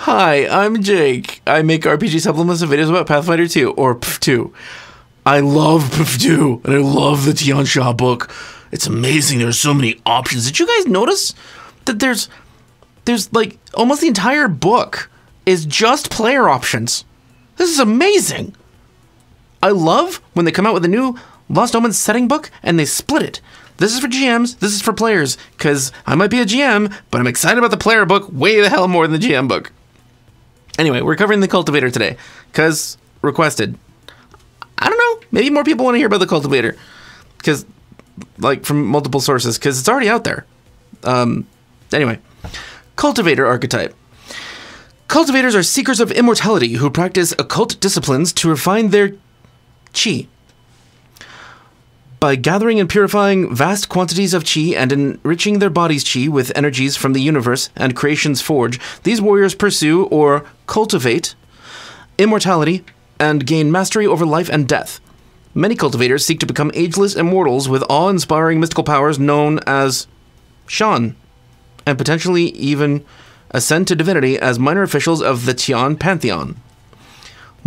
Hi, I'm Jake. I make RPG supplements and videos about Pathfinder 2, or PF2. I love PF2, and I love the Tian Xia book. It's amazing. There's so many options. Did you guys notice that there's like almost the entire book is just player options? This is amazing. I love when they come out with a new Lost Omens setting book and they split it. This is for GMs, this is for players, because I might be a GM, but I'm excited about the player book way the hell more than the GM book. Anyway, we're covering the Cultivator today, because requested. I don't know, maybe more people want to hear about the Cultivator, because, like, from multiple sources, because it's already out there. Anyway, Cultivator archetype. Cultivators are seekers of immortality who practice occult disciplines to refine their chi. By gathering and purifying vast quantities of chi and enriching their body's chi with energies from the universe and creation's forge, these warriors pursue or cultivate immortality and gain mastery over life and death. Many cultivators seek to become ageless immortals with awe-inspiring mystical powers known as Shan, and potentially even ascend to divinity as minor officials of the Tian pantheon.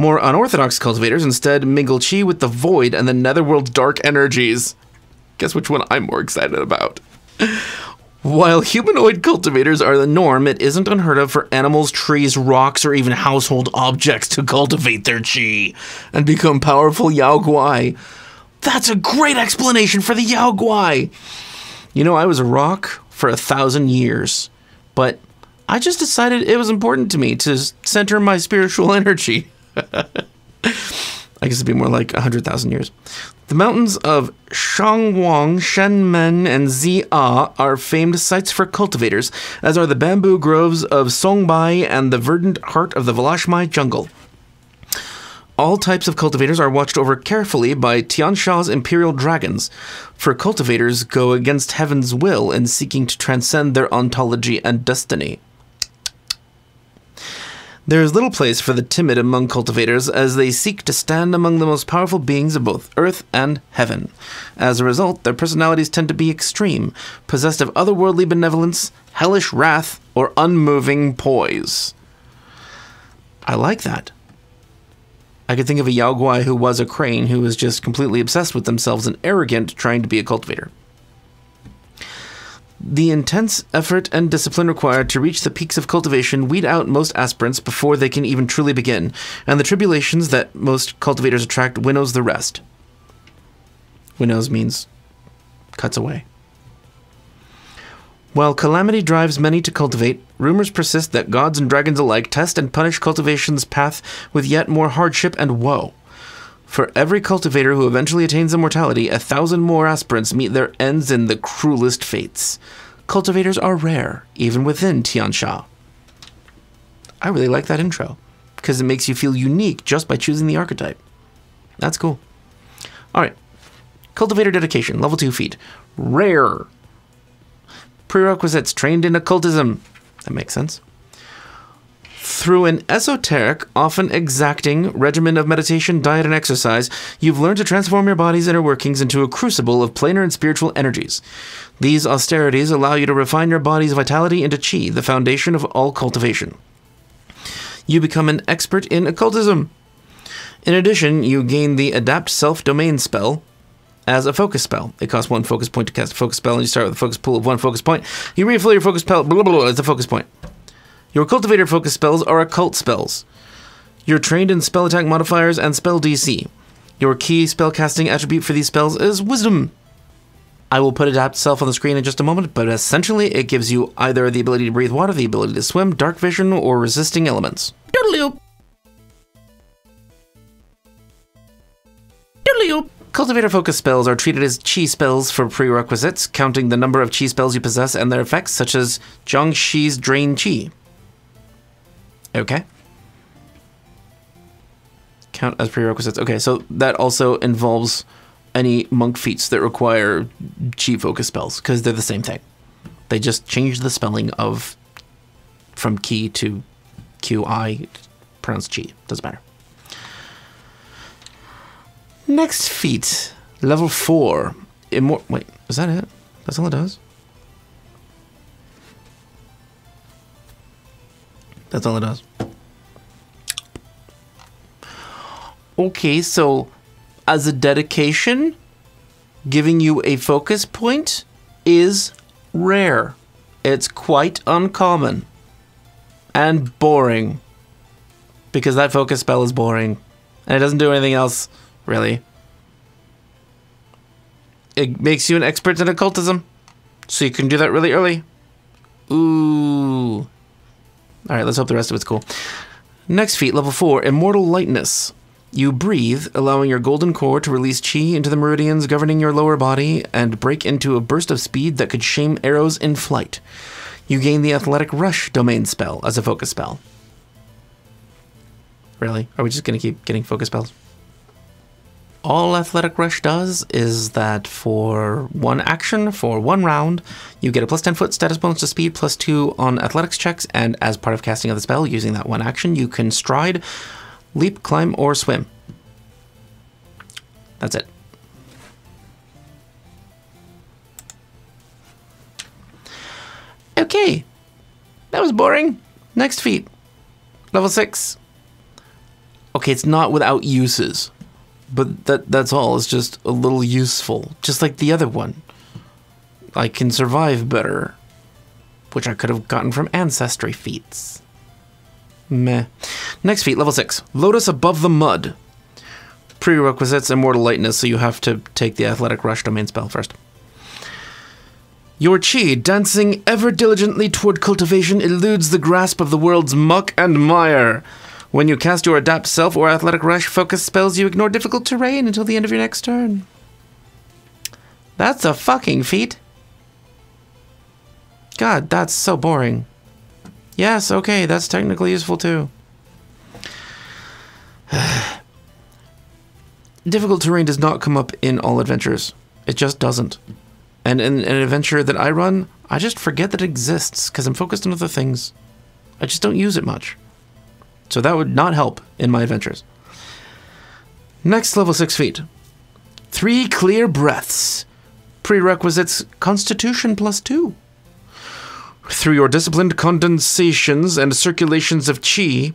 More unorthodox cultivators instead mingle chi with the void and the netherworld's dark energies. Guess which one I'm more excited about. While humanoid cultivators are the norm, it isn't unheard of for animals, trees, rocks, or even household objects to cultivate their chi and become powerful Yao Guai. That's a great explanation for the Yao Guai. You know, I was a rock for 1,000 years, but I just decided it was important to me to center my spiritual energy. I guess it'd be more like 100,000 years. The mountains of Shangwang, Shenmen, and Zia are famed sites for cultivators, as are the bamboo groves of Songbai and the verdant heart of the Valashmai jungle. All types of cultivators are watched over carefully by Tian Xia's imperial dragons, for cultivators go against heaven's will in seeking to transcend their ontology and destiny. There is little place for the timid among cultivators as they seek to stand among the most powerful beings of both earth and heaven. As a result, their personalities tend to be extreme, possessed of otherworldly benevolence, hellish wrath, or unmoving poise. I like that. I could think of a Yao Guai who was a crane who was just completely obsessed with themselves and arrogant trying to be a cultivator. The intense effort and discipline required to reach the peaks of cultivation weed out most aspirants before they can even truly begin, and the tribulations that most cultivators attract winnows the rest. Winnows means cuts away. While calamity drives many to cultivate, rumors persist that gods and dragons alike test and punish cultivation's path with yet more hardship and woe. For every cultivator who eventually attains immortality, 1,000 more aspirants meet their ends in the cruelest fates. Cultivators are rare, even within Tian Xia. I really like that intro, because it makes you feel unique just by choosing the archetype. That's cool. Alright. Cultivator dedication, level 2 feat. Rare. Prerequisites, trained in occultism. That makes sense. Through an esoteric, often exacting, regimen of meditation, diet, and exercise, you've learned to transform your body's inner workings into a crucible of planar and spiritual energies. These austerities allow you to refine your body's vitality into chi, the foundation of all cultivation. You become an expert in occultism. In addition, you gain the Adapt Self-Domain spell as a focus spell. It costs 1 focus point to cast a focus spell, and you start with a focus pool of 1 focus point. You refill your focus spell, blah, blah, blah, as a focus point. Your cultivator focus spells are occult spells. You're trained in spell attack modifiers and spell DC. Your key spellcasting attribute for these spells is wisdom. I will put Adapt Self on the screen in just a moment, but essentially it gives you either the ability to breathe water, the ability to swim, dark vision, or resisting elements. Doodle-oop. Doodle-oop. Cultivator focus spells are treated as chi spells for prerequisites, counting the number of chi spells you possess and their effects, such as Jiangxi's Drain Chi. Okay. Count as prerequisites. Okay, so that also involves any monk feats that require chi focus spells, because they're the same thing. They just change the spelling of from ki to qi, pronounced chi. Doesn't matter. Next feat, level 4. Wait, is that it? That's all it does? That's all it does. Okay, so as a dedication, giving you a focus point is rare. It's quite uncommon and boring because that focus spell is boring and it doesn't do anything else, really. It makes you an expert in occultism, so you can do that really early. Ooh. All right, let's hope the rest of it's cool. Next feat, level 4, Immortal Lightness. You breathe, allowing your golden core to release chi into the meridians governing your lower body and break into a burst of speed that could shame arrows in flight. You gain the Athletic Rush domain spell as a focus spell. Really? Are we just going to keep getting focus spells? All Athletic Rush does is that for one action, for one round, you get a plus 10 foot status bonus to speed, plus 2 on athletics checks, and as part of casting of the spell, using that one action, you can stride, leap, climb, or swim. That's it. Okay. That was boring. Next feat. Level 6. Okay, it's not without uses. But that's all. It's just a little useful. Just like the other one. I can survive better. Which I could have gotten from Ancestry feats. Meh. Next feat, level 6. Lotus Above the Mud. Prerequisites, Immortal Lightness, so you have to take the Athletic Rush domain spell first. Your chi, dancing ever diligently toward cultivation, eludes the grasp of the world's muck and mire. When you cast your Adapt Self or Athletic Rush focus spells, you ignore difficult terrain until the end of your next turn. That's a fucking feat. God, that's so boring. Yes, okay, that's technically useful too. Difficult terrain does not come up in all adventures. It just doesn't. And in an adventure that I run, I just forget that it exists because I'm focused on other things. I just don't use it much. So that would not help in my adventures. Next, level 6 feat. 3 clear breaths. Prerequisites, Constitution plus 2. Through your disciplined condensations and circulations of chi,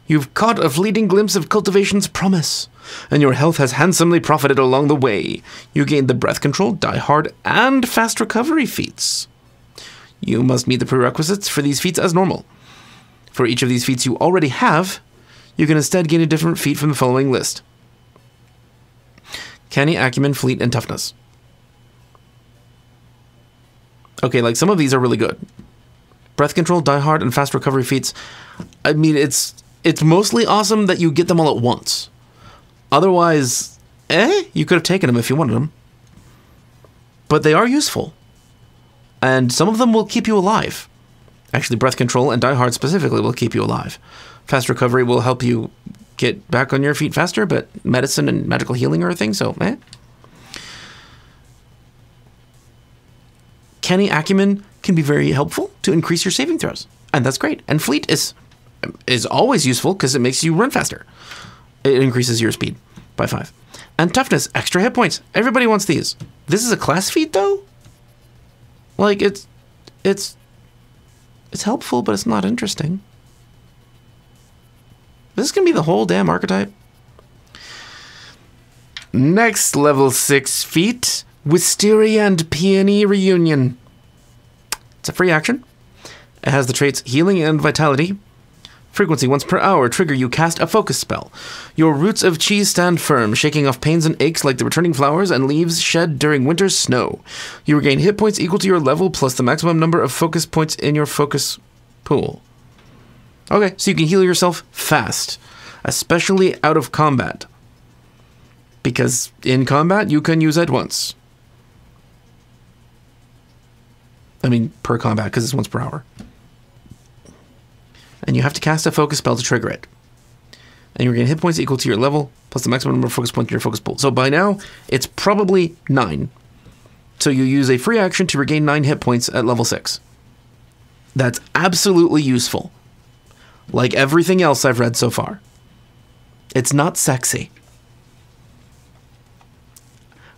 you've caught a fleeting glimpse of cultivation's promise, and your health has handsomely profited along the way. You gain the breath control, die hard, and fast recovery feats. You must meet the prerequisites for these feats as normal. For each of these feats you already have, you can instead gain a different feat from the following list. Canny, Acumen, Fleet, and Toughness. Okay, like some of these are really good. Breath control, die hard, and fast recovery feats. I mean, it's mostly awesome that you get them all at once. Otherwise, you could have taken them if you wanted them. But they are useful. And some of them will keep you alive. Actually, breath control and die hard specifically will keep you alive. Fast recovery will help you get back on your feet faster, but medicine and magical healing are a thing, so Canny Acumen can be very helpful to increase your saving throws, and that's great. And Fleet is always useful because it makes you run faster. It increases your speed by 5. And Toughness, extra hit points. Everybody wants these. This is a class feat, though? Like, it's helpful, but it's not interesting. This is going to be the whole damn archetype. Next, level 6 feat. Wisteria and Peony Reunion. It's a free action. It has the traits Healing and Vitality. Frequency, once per hour. Trigger, you cast a focus spell. Your roots of chi stand firm, shaking off pains and aches like the returning flowers and leaves shed during winter's snow. You regain hit points equal to your level plus the maximum number of focus points in your focus pool. Okay, so you can heal yourself fast, especially out of combat. Because in combat, you can use it once. I mean, per combat, because it's once per hour. And you have to cast a focus spell to trigger it. And you're getting hit points equal to your level, plus the maximum number of focus points in your focus pool. So by now, it's probably 9. So you use a free action to regain 9 hit points at level 6. That's absolutely useful. Like everything else I've read so far. It's not sexy.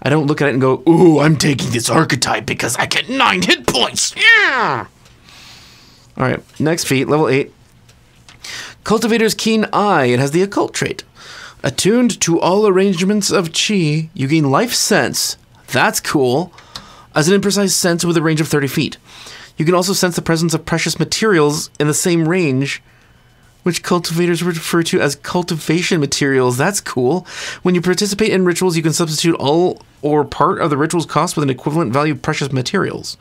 I don't look at it and go, ooh, I'm taking this archetype because I get 9 hit points. Yeah! Alright, next feat, level 8. Cultivator's keen eye. It has the occult trait. Attuned to all arrangements of chi, you gain life sense. That's cool. As an imprecise sense with a range of 30 feet. You can also sense the presence of precious materials in the same range, which cultivators refer to as cultivation materials. That's cool. When you participate in rituals, you can substitute all or part of the ritual's cost with an equivalent value of precious materials.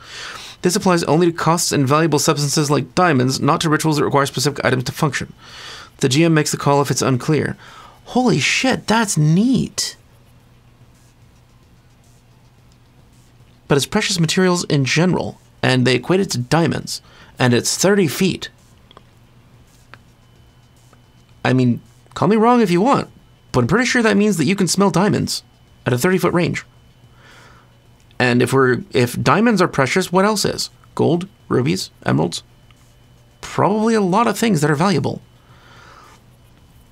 This applies only to costs and valuable substances like diamonds, not to rituals that require specific items to function. The GM makes the call if it's unclear. Holy shit, that's neat. But it's precious materials in general, and they equate it to diamonds, and it's 30 feet. I mean, call me wrong if you want, but I'm pretty sure that means that you can smell diamonds at a 30-foot range. And if diamonds are precious, what else is? Gold, rubies, emeralds? Probably a lot of things that are valuable.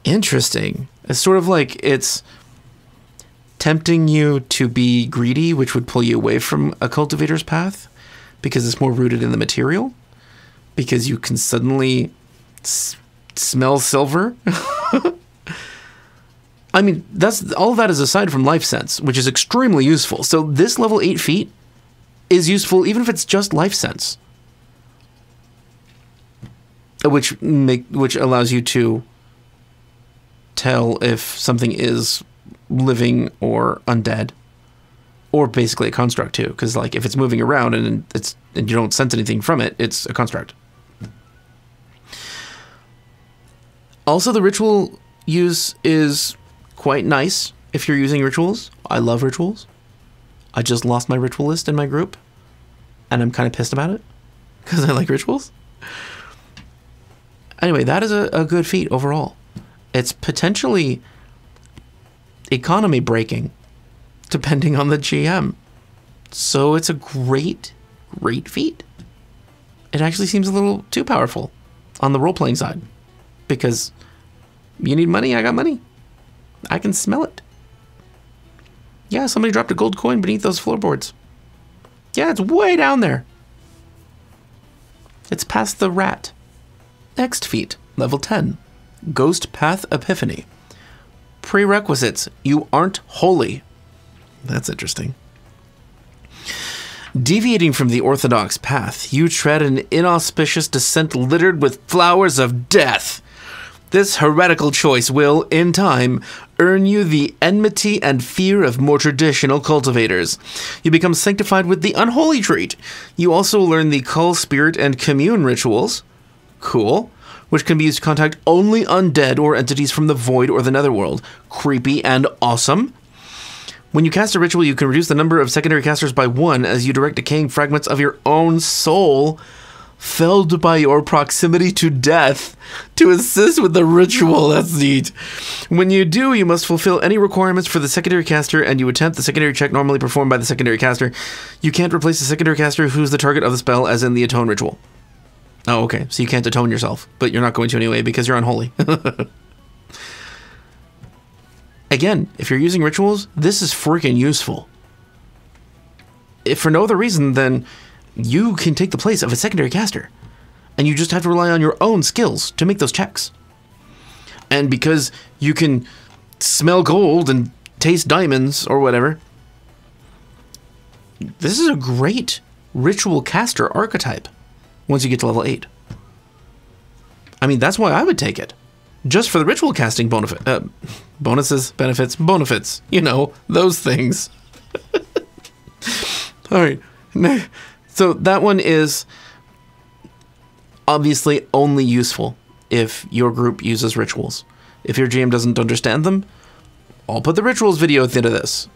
Interesting. It's sort of like it's tempting you to be greedy, which would pull you away from a cultivator's path, because it's more rooted in the material, because you can suddenly smell silver. I mean, that's all of that is aside from life sense, which is extremely useful. So this level 8 feet is useful even if it's just life sense, which allows you to tell if something is living or undead, or basically a construct too, because like if it's moving around and you don't sense anything from it, it's a construct. Also, the ritual use is quite nice if you're using rituals. I love rituals. I just lost my ritual list in my group, and I'm kind of pissed about it because I like rituals. Anyway, that is a good feat overall. It's potentially economy breaking, depending on the GM. So it's a great, great feat. It actually seems a little too powerful on the role-playing side, because you need money, I got money. I can smell it. Yeah, somebody dropped a gold coin beneath those floorboards. Yeah, it's way down there. It's past the rat. Next feat, level 10. Ghost Path Epiphany. Prerequisites. You aren't holy. That's interesting. Deviating from the orthodox path, you tread an inauspicious descent littered with flowers of death. This heretical choice will, in time, earn you the enmity and fear of more traditional cultivators. You become sanctified with the unholy trait. You also learn the Cull, Spirit, and Commune rituals. Cool. Which can be used to contact only undead or entities from the void or the netherworld. Creepy and awesome. When you cast a ritual, you can reduce the number of secondary casters by 1 as you direct decaying fragments of your own soul, felled by your proximity to death, to assist with the ritual. That's neat. When you do, you must fulfill any requirements for the secondary caster, and you attempt the secondary check normally performed by the secondary caster. You can't replace the secondary caster who's the target of the spell, as in the Atone ritual. Oh, okay. So you can't atone yourself, but you're not going to anyway because you're unholy. Again, if you're using rituals, this is freaking useful. If for no other reason than you can take the place of a secondary caster, and you just have to rely on your own skills to make those checks. And because you can smell gold and taste diamonds or whatever, this is a great ritual caster archetype. Once you get to level 8. I mean, that's why I would take it. Just for the ritual casting bonuses, benefits, you know, those things. All right. So that one is obviously only useful if your group uses rituals. If your GM doesn't understand them, I'll put the rituals video at the end of this.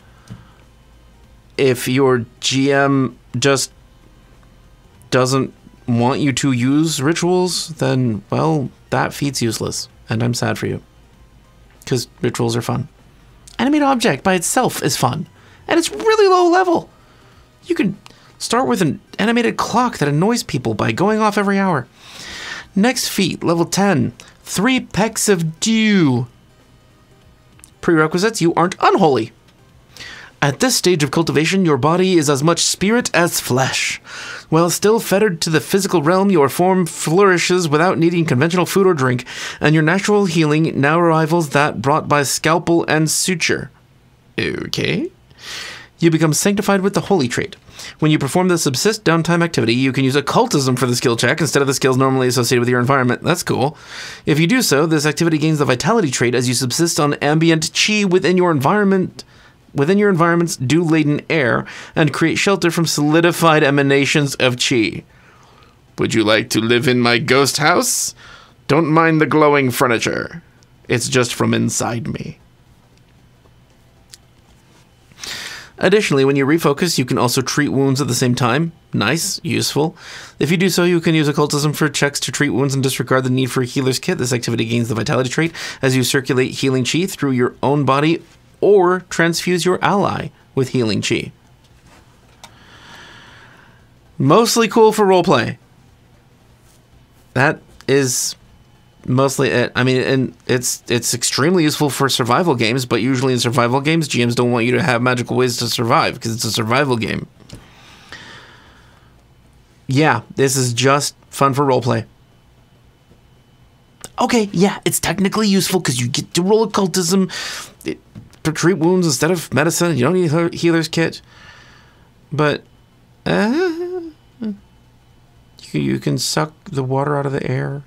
If your GM just doesn't want you to use rituals, then, well, that feat's useless, and I'm sad for you. Because rituals are fun. Animate object by itself is fun, and it's really low level. You can start with an animated clock that annoys people by going off every hour. Next feat, level 10, 3 pecks of dew. Prerequisites, you aren't unholy. At this stage of cultivation, your body is as much spirit as flesh. While still fettered to the physical realm, your form flourishes without needing conventional food or drink, and your natural healing now rivals that brought by scalpel and suture. Okay. You become sanctified with the holy trait. When you perform the subsist downtime activity, you can use occultism for the skill check instead of the skills normally associated with your environment. That's cool. If you do so, this activity gains the vitality trait as you subsist on ambient chi within your environment, within your environment's dew-laden air, and create shelter from solidified emanations of chi. Would you like to live in my ghost house? Don't mind the glowing furniture. It's just from inside me. Additionally, when you refocus, you can also treat wounds at the same time. Nice, useful. If you do so, you can use occultism for checks to treat wounds and disregard the need for a healer's kit. This activity gains the vitality trait as you circulate healing chi through your own body or transfuse your ally with healing chi. Mostly cool for roleplay. That is mostly it. I mean, and it's extremely useful for survival games, but usually in survival games, GMs don't want you to have magical ways to survive because it's a survival game. Yeah, this is just fun for roleplay. Okay, yeah, it's technically useful because you get to roll occultism to treat wounds instead of medicine. You don't need a healer's kit. But you can suck the water out of the air.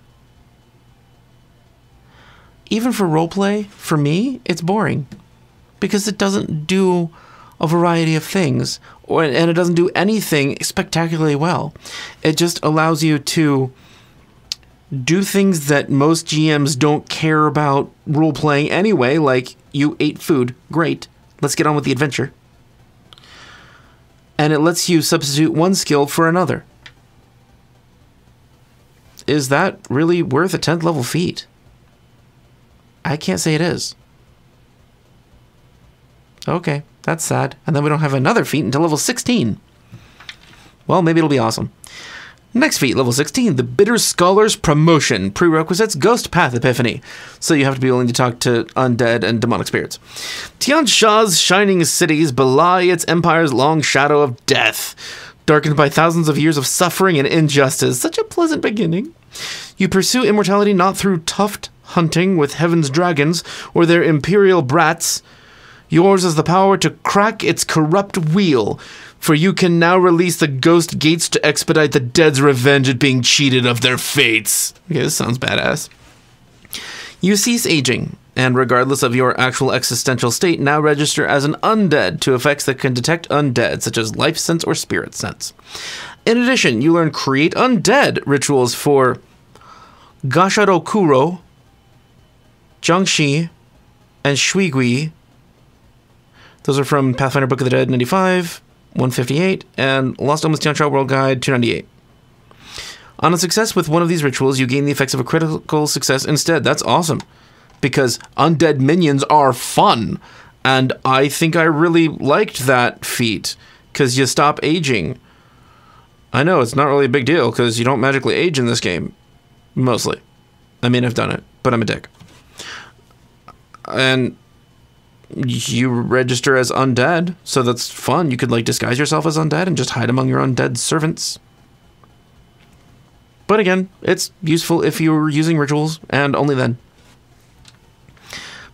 Even for roleplay, for me, it's boring. Because it doesn't do a variety of things. And it doesn't do anything spectacularly well. It just allows you to do things that most GMs don't care about role-playing anyway, like you ate food. Great. Let's get on with the adventure. And it lets you substitute one skill for another. Is that really worth a 10th level feat? I can't say it is. Okay, that's sad. And then we don't have another feat until level 16. Well, maybe it'll be awesome. Next feat, level 16, the Bitter Scholar's Promotion. Prerequisites, Ghost Path Epiphany. So you have to be willing to talk to undead and demonic spirits. Tian Xia's shining cities belie its empire's long shadow of death, darkened by thousands of years of suffering and injustice. Such a pleasant beginning. You pursue immortality not through tuft hunting with heaven's dragons or their imperial brats. Yours is the power to crack its corrupt wheel, for you can now release the ghost gates to expedite the dead's revenge at being cheated of their fates. Okay, this sounds badass. You cease aging, and regardless of your actual existential state, now register as an undead to effects that can detect undead, such as life sense or spirit sense. In addition, you learn create undead rituals for Gashado Kuro, Jiangxi, and Shuigui. Those are from Pathfinder Book of the Dead 95, 158, and Lost Omens Tianxia World Guide 298. On a success with one of these rituals, you gain the effects of a critical success instead. That's awesome, because undead minions are fun, and I think I really liked that feat, because you stop aging. I know, it's not really a big deal, because you don't magically age in this game. Mostly. I mean, I've done it, but I'm a dick. And you register as undead, so that's fun. You could, like, disguise yourself as undead and just hide among your undead servants. But again, it's useful if you're using rituals, and only then.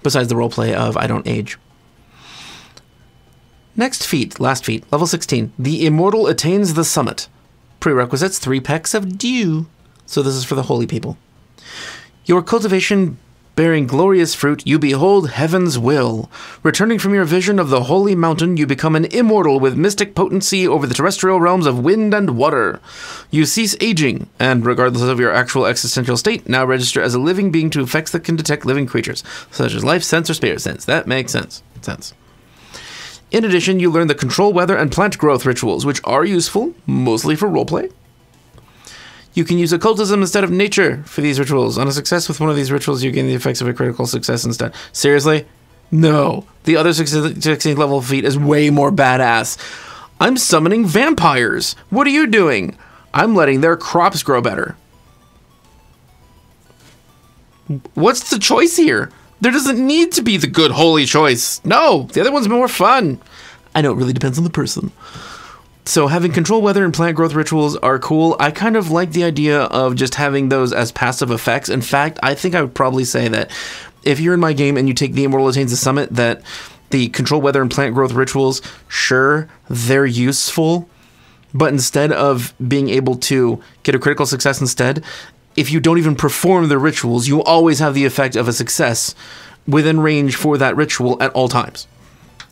Besides the roleplay of I don't age. Next feat, last feat, level 16. The Immortal attains the summit. Prerequisites, 3 pecks of dew. So this is for the holy people. Your cultivation bearing glorious fruit, you behold heaven's will. Returning from your vision of the holy mountain, you become an immortal with mystic potency over the terrestrial realms of wind and water. You cease aging, and regardless of your actual existential state, now register as a living being to effects that can detect living creatures, such as life sense or spirit sense. That makes sense. In addition, you learn the control weather and plant growth rituals, which are useful, mostly for roleplay. You can use occultism instead of nature for these rituals. On a success with one of these rituals, you gain the effects of a critical success instead. Seriously? No. The other 16th level feat is way more badass. I'm summoning vampires. What are you doing? I'm letting their crops grow better. What's the choice here? There doesn't need to be the good holy choice. No, the other one's more fun. I know it really depends on the person. So having control weather and plant growth rituals are cool. I kind of like the idea of just having those as passive effects. In fact, I think I would probably say that if you're in my game and you take the Immortal Attains the Summit, that the control weather and plant growth rituals, sure, they're useful, but instead of being able to get a critical success instead, if you don't even perform the rituals, you always have the effect of a success within range for that ritual at all times.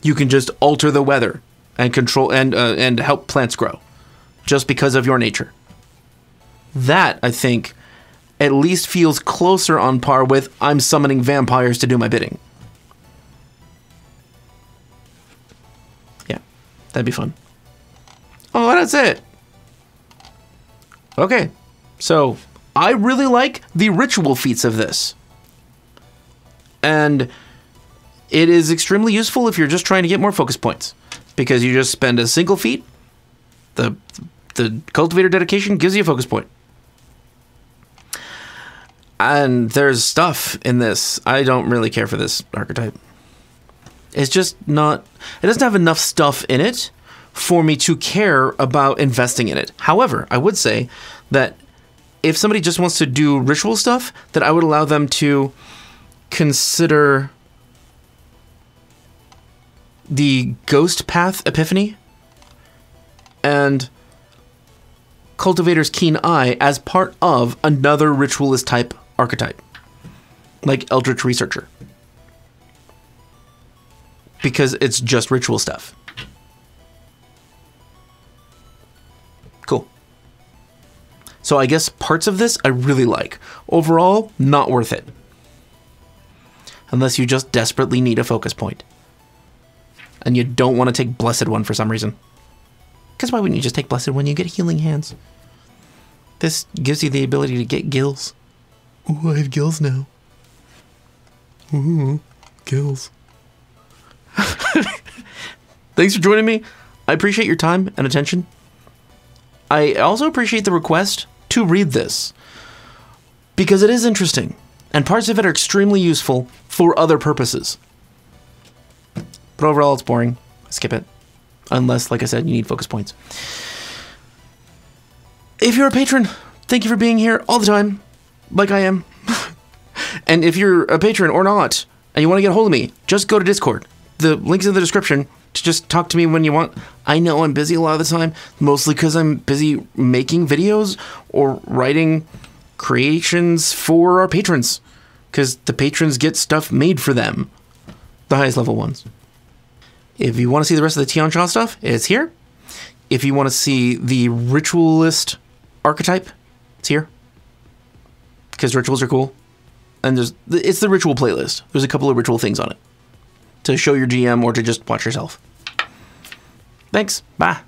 You can just alter the weather and control and help plants grow just because of your nature. That, I think, at least feels closer on par with I'm summoning vampires to do my bidding. Yeah, that'd be fun. Oh, that's it. Okay, so I really like the ritual feats of this. And it is extremely useful if you're just trying to get more focus points, because you just spend a single feat. The Cultivator dedication gives you a focus point. And there's stuff in this. I don't really care for this archetype. It's just not... It doesn't have enough stuff in it for me to care about investing in it. However, I would say that if somebody just wants to do ritual stuff, that I would allow them to consider the Ghost Path Epiphany and Cultivator's Keen Eye as part of another ritualist type archetype, like Eldritch Researcher, because it's just ritual stuff. Cool. So I guess parts of this I really like. Overall, not worth it. Unless you just desperately need a focus point. And you don't want to take Blessed One for some reason. Because why wouldn't you just take Blessed One? You get Healing Hands. This gives you the ability to get gills. Ooh, I have gills now. Ooh, gills. Thanks for joining me. I appreciate your time and attention. I also appreciate the request to read this, because it is interesting, and parts of it are extremely useful for other purposes. But overall, it's boring. Skip it. Unless, like I said, you need focus points. If you're a patron, thank you for being here all the time, like I am. And if you're a patron or not, and you want to get a hold of me, just go to Discord. The link's in the description to just talk to me when you want. I know I'm busy a lot of the time, mostly because I'm busy making videos or writing creations for our patrons, because the patrons get stuff made for them, the highest level ones. If you want to see the rest of the Tian Xia stuff, it's here. If you want to see the ritualist archetype, it's here, because rituals are cool. And it's the ritual playlist. There's a couple of ritual things on it to show your GM or to just watch yourself. Thanks. Bye.